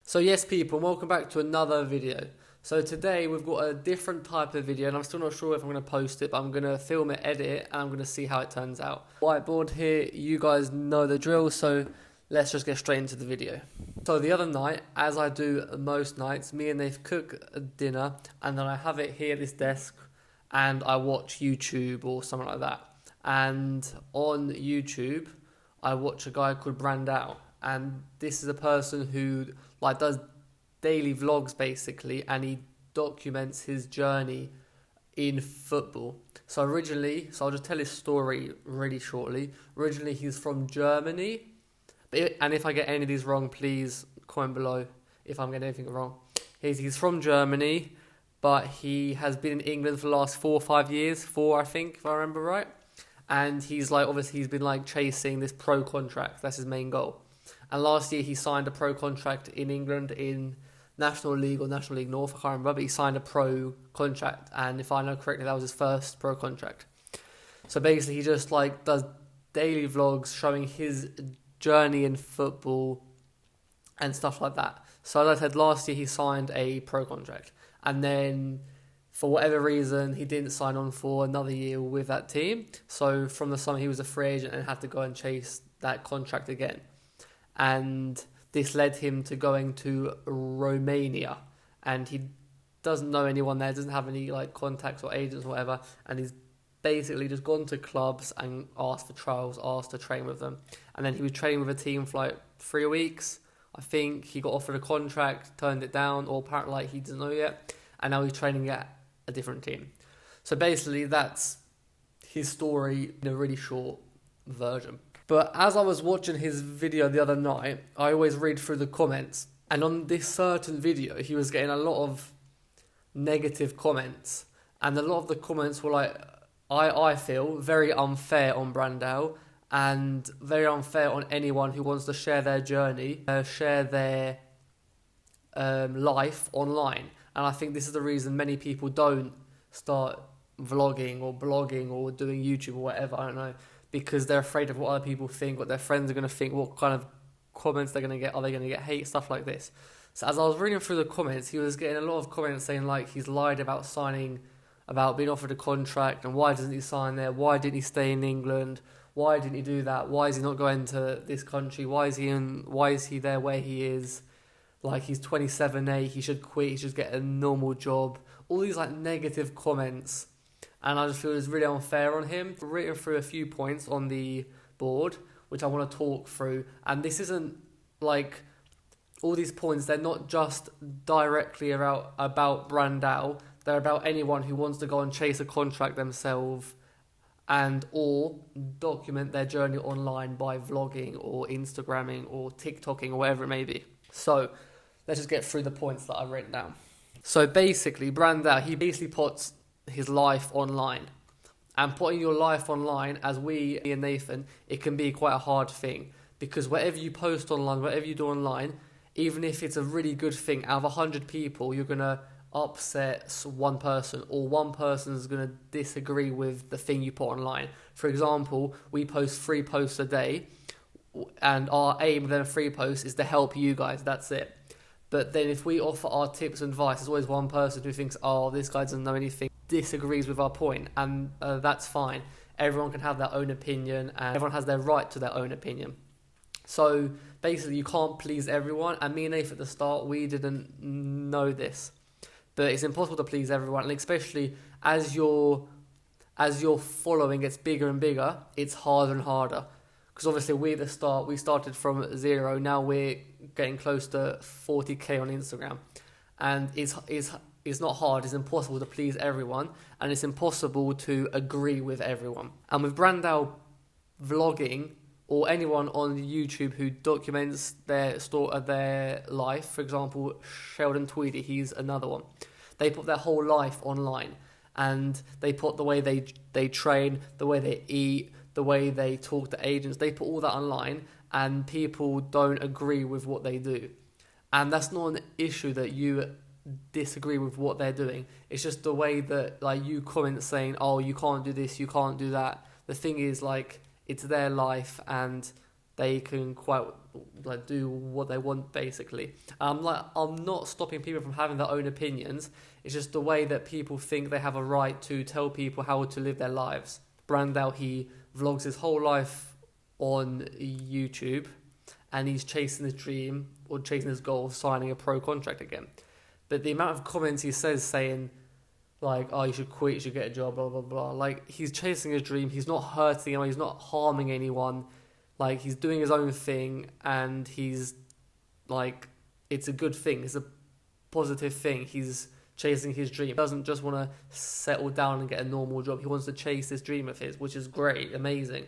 So yes people, welcome back to another video. So today we've got a different type of video and I'm still not sure if I'm going to post it, but I'm going to film it, edit it, and I'm going to see how it turns out. Whiteboard here, you guys know the drill, so let's just get straight into the video. So the other night, as I do most nights, me and Nath cook dinner and then I have it here at this desk and I watch YouTube or something like that. And on YouTube, I watch a guy called Brandao, and this is a person who does daily vlogs basically, and he documents his journey in football. So I'll just tell his story really shortly. Originally he's from Germany, and if I get any of these wrong, please comment below if I'm getting anything wrong. He's from Germany, but he has been in England for the last 4 or 5 years, 4 I think, if I remember right. And he's obviously he's been chasing this pro contract. That's his main goal. And last year he signed a pro contract in England in National League or National League North, I can't remember, but he signed a pro contract, and if I know correctly, that was his first pro contract. So basically he just does daily vlogs showing his journey in football and stuff like that. So as I said, last year he signed a pro contract, and then for whatever reason he didn't sign on for another year with that team. So from the summer he was a free agent and had to go and chase that contract again. And this led him to going to Romania, and he doesn't know anyone there, doesn't have any contacts or agents or whatever, and he's basically just gone to clubs and asked for trials, asked to train with them. And then he was training with a team for 3 weeks. I think he got offered a contract, turned it down, or apparently he doesn't know yet, and now he's training at a different team. So basically that's his story in a really short version. But as I was watching his video the other night, I always read through the comments, and on this certain video he was getting a lot of negative comments, and a lot of the comments were I feel very unfair on Brandao, and very unfair on anyone who wants to share their journey, share their life online. And I think this is the reason many people don't start vlogging or blogging or doing YouTube or whatever, I don't know, because they're afraid of what other people think, what their friends are going to think, what kind of comments they're going to get, are they going to get hate, stuff like this. So as I was reading through the comments, he was getting a lot of comments saying he's lied about being offered a contract, and why doesn't he sign there, why didn't he stay in England, why didn't he do that, why is he not going to this country, why is he there where he is, he's 27A, he should quit, he should get a normal job, all these negative comments. And I just feel it's really unfair on him. I've written through a few points on the board, which I want to talk through. And this isn't all these points, they're not just directly about Brandao. They're about anyone who wants to go and chase a contract themselves or document their journey online by vlogging or Instagramming or TikToking or whatever it may be. So let's just get through the points that I've written down. So basically, Brandao, he basically puts his life online, and putting your life online, as me and Nathan, it can be quite a hard thing, because whatever you post online, whatever you do online, even if it's a really good thing, out of 100 people you're going to upset one person, or one person is going to disagree with the thing you put online. For example, we post 3 posts a day, and our aim with them 3 posts is to help you guys, that's it. But then if we offer our tips and advice, there's always one person who thinks, oh, this guy doesn't know anything, disagrees with our point, and that's fine. Everyone can have their own opinion, and everyone has their right to their own opinion. So basically you can't please everyone, and me and Nath at the start, we didn't know this. But it's impossible to please everyone, and especially as your following gets bigger and bigger, it's harder and harder. Because obviously we at the start, we started from 0, now we're getting close to 40k on Instagram. And it's not hard, it's impossible to please everyone, and it's impossible to agree with everyone. And with Brandao vlogging, or anyone on YouTube who documents their life, for example, Sheldon Tweedy, he's another one. They put their whole life online, and they put the way they train, the way they eat, the way they talk to agents, they put all that online, and people don't agree with what they do. And that's not an issue that you disagree with what they're doing. It's just the way that you comment saying, oh, you can't do this, you can't do that. The thing is, it's their life, and they can quite like do what they want basically. I'm not stopping people from having their own opinions. It's just the way that people think they have a right to tell people how to live their lives. Brandao, he vlogs his whole life on YouTube, and he's chasing his dream or chasing his goal of signing a pro contract again. But the amount of comments he says saying like, oh, you should quit, you should get a job, blah, blah, blah. Like, he's chasing his dream. He's not hurting anyone. He's not harming anyone. Like, he's doing his own thing, and he's, like, it's a good thing. It's a positive thing. He's chasing his dream. He doesn't just want to settle down and get a normal job. He wants to chase this dream of his, which is great, amazing.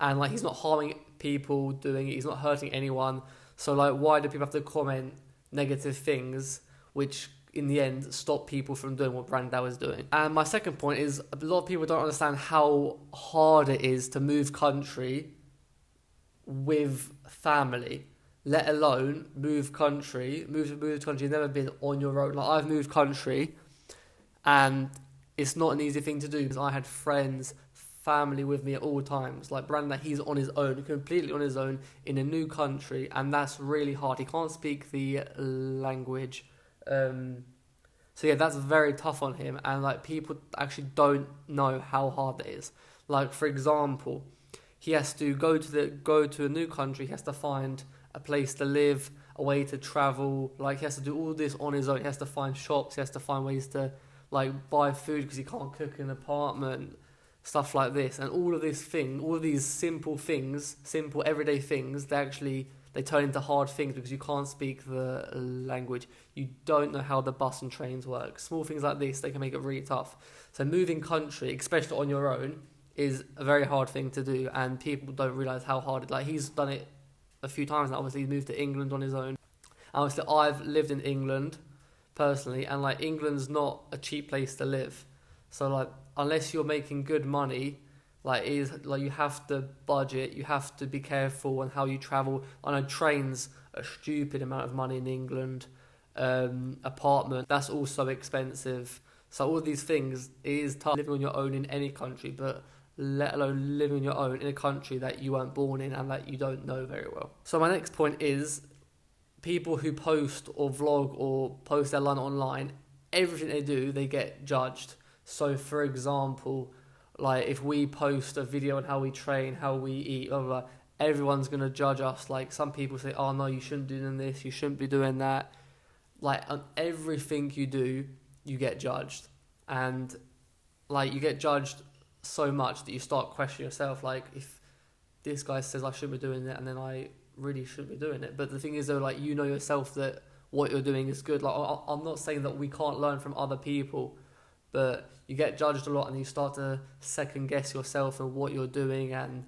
And, like, he's not harming people doing it. He's not hurting anyone. So, like, why do people have to comment negative things, which in the end stop people from doing what Brandao is doing? And my second point is, a lot of people don't understand how hard it is to move country with family, let alone move country, move to country you've never been on your own. Like, I've moved country, and it's not an easy thing to do, because I had friends, family with me at all times. Like Brandao, he's on his own, completely on his own in a new country, and that's really hard. He can't speak the language. So yeah, that's very tough on him, and like people actually don't know how hard that is. Like, for example, he has to go to a new country. He has to find a place to live, a way to travel. Like, he has to do all this on his own. He has to find shops. He has to find ways to like buy food because he can't cook in an apartment, stuff like this. And all of these simple things, simple everyday things, they turn into hard things because you can't speak the language. You don't know how the bus and trains work. Small things like this, they can make it really tough. So moving country, especially on your own, is a very hard thing to do, and people don't realise how hard it is. Like, he's done it a few times now. Obviously, he moved to England on his own. Obviously, I've lived in England, personally, and like, England's not a cheap place to live. So like, unless you're making good money, you have to budget, you have to be careful on how you travel. I know trains a stupid amount of money in England. Apartment, that's also expensive. So all of these things, it is tough living on your own in any country, but let alone living on your own in a country that you weren't born in and that you don't know very well. So my next point is, people who post or vlog or post their life online, everything they do, they get judged. So for example, like if we post a video on how we train, how we eat, blah, blah, blah, everyone's going to judge us. Like, some people say, oh no, you shouldn't be doing this, you shouldn't be doing that. Like, on everything you do, you get judged. And like, you get judged so much that you start questioning yourself. Like, if this guy says I should be doing it, and then I really should be doing it. But the thing is though, like, you know yourself that what you're doing is good. Like, I'm not saying that we can't learn from other people, but you get judged a lot, and you start to second guess yourself and what you're doing, and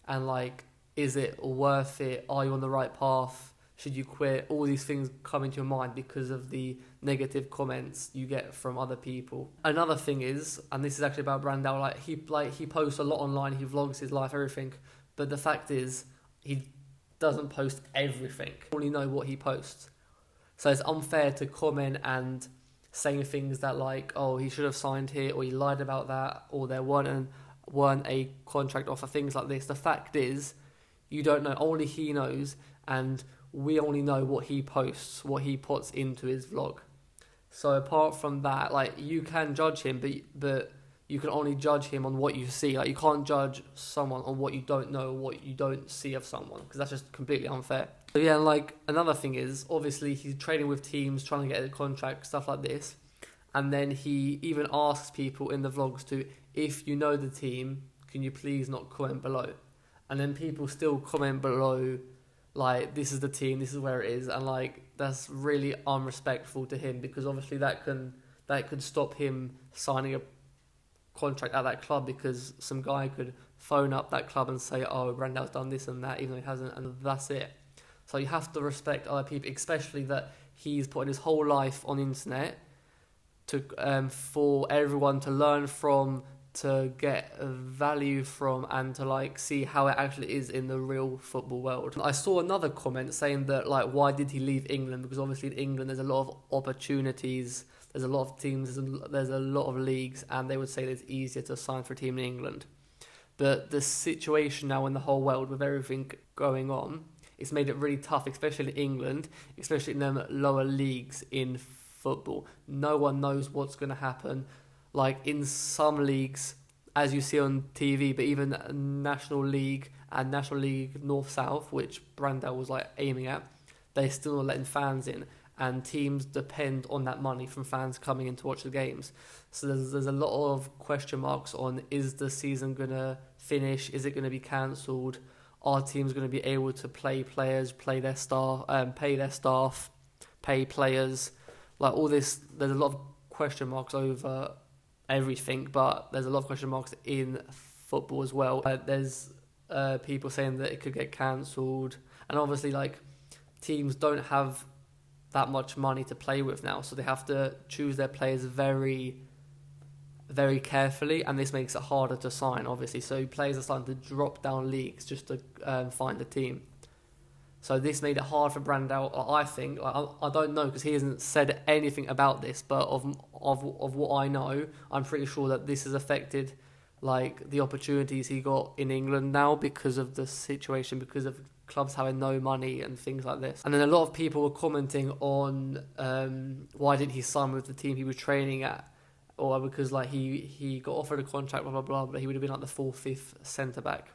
like, is it worth it? Are you on the right path? Should you quit? All these things come into your mind because of the negative comments you get from other people. Another thing is, and this is actually about Brandao, he posts a lot online, he vlogs his life, everything, but the fact is, he doesn't post everything. You only know what he posts. So it's unfair to comment and saying things that like, oh, he should have signed here, or he lied about that, or there weren't a contract offer, things like this. The fact is, you don't know. Only he knows, and we only know what he posts, what he puts into his vlog. So apart from that, like, you can judge him, but you can only judge him on what you see. Like, you can't judge someone on what you don't know, what you don't see of someone, because that's just completely unfair. So yeah, and like, another thing is, obviously he's training with teams, trying to get a contract, stuff like this. And then he even asks people in the vlogs to, if you know the team, can you please not comment below? And then people still comment below, like, this is the team, this is where it is, and like, that's really unrespectful to him, because obviously that could stop him signing a contract at that club, because some guy could phone up that club and say, oh, Brandao's done this and that, even though he hasn't, and that's it. So you have to respect other people, especially that he's putting his whole life on the internet to for everyone to learn from, to get value from, and to like see how it actually is in the real football world. I saw another comment saying that, like, why did he leave England? Because obviously in England there's a lot of opportunities, there's a lot of teams, there's a lot of leagues, and they would say that it's easier to sign for a team in England. But the situation now in the whole world with everything going on, it's made it really tough, especially in England, especially in them lower leagues in football. No one knows what's going to happen. Like in some leagues, as you see on TV, but even National League and National League North-South, which Brandao was like aiming at, they're still not letting fans in, and teams depend on that money from fans coming in to watch the games. So there's a lot of question marks on, is the season going to finish? Is it going to be cancelled? Are teams going to be able to play players, pay their staff, pay players? Like all this, there's a lot of question marks over everything, but there's a lot of question marks in football as well. There's people saying that it could get cancelled, and obviously like teams don't have that much money to play with now, so they have to choose their players very, very carefully, and this makes it harder to sign, obviously. So players are starting to drop down leagues just to find a team. So this made it hard for Brandao, I think. I don't know, because he hasn't said anything about this, but of what I know, I'm pretty sure that this has affected like the opportunities he got in England now because of the situation, because of clubs having no money and things like this. And then a lot of people were commenting on why didn't he sign with the team he was training at, or because like he got offered a contract, blah blah blah, but he would have been like the 4th, 5th centre back.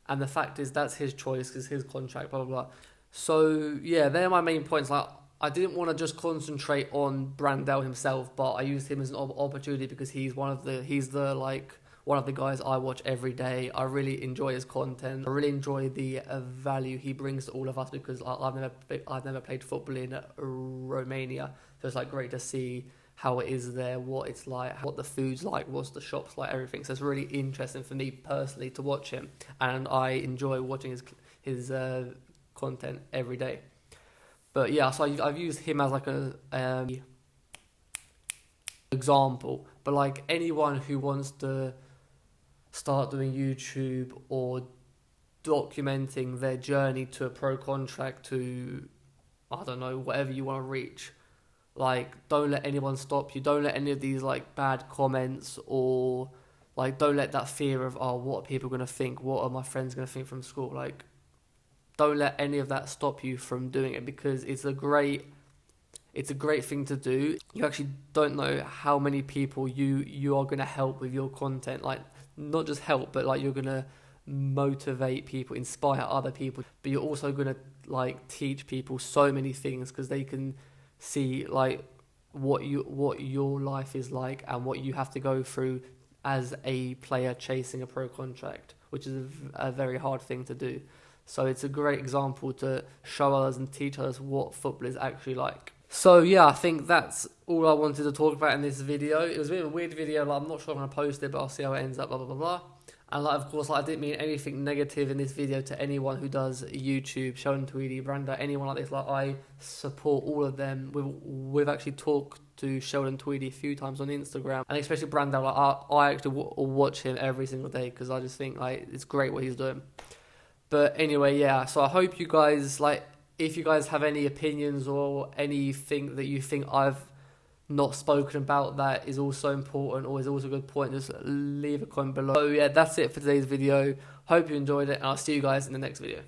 And the fact is that's his choice, because his contract, blah blah blah. So yeah, they're my main points. Like I didn't want to just concentrate on Brandao himself, but I used him as an opportunity because he's one of the guys I watch every day. I really enjoy his content. I really enjoy the value he brings to all of us, because I've never played football in Romania, so it's like great to see how it is there, what it's like, what the food's like, what's the shops like, everything. So it's really interesting for me personally to watch him, and I enjoy watching his content every day. But yeah, so I've used him as like a example. But like anyone who wants to start doing YouTube or documenting their journey to a pro contract, to, I don't know, whatever you want to reach, like don't let anyone stop you. Don't let any of these like bad comments, or like don't let that fear of, oh, what are people going to think, what are my friends going to think from school, like don't let any of that stop you from doing it, because it's a great thing to do. You actually don't know how many people you are going to help with your content. Like not just help, but like you're going to motivate people, inspire other people, but you're also going to like teach people so many things, because they can see like what your life is like and what you have to go through as a player chasing a pro contract, which is a very hard thing to do. So it's a great example to show us and teach us what football is actually like. So yeah, I think that's all I wanted to talk about in this video. It was a bit of a weird video, like I'm not sure I'm going to post it, but I'll see how it ends up, blah blah blah blah. And like, of course, like I didn't mean anything negative in this video to anyone who does YouTube, Sheldon Tweedy, Brandao, anyone like this. Like I support all of them. We've actually talked to Sheldon Tweedy a few times on Instagram, and especially Brandao. Like I actually watch him every single day, because I just think like it's great what he's doing. But anyway, yeah. So I hope you guys like. If you guys have any opinions or anything that you think I've not spoken about that is also important or is also a good point, just leave a comment below. So yeah, that's it for today's video. Hope you enjoyed it, and I'll see you guys in the next video.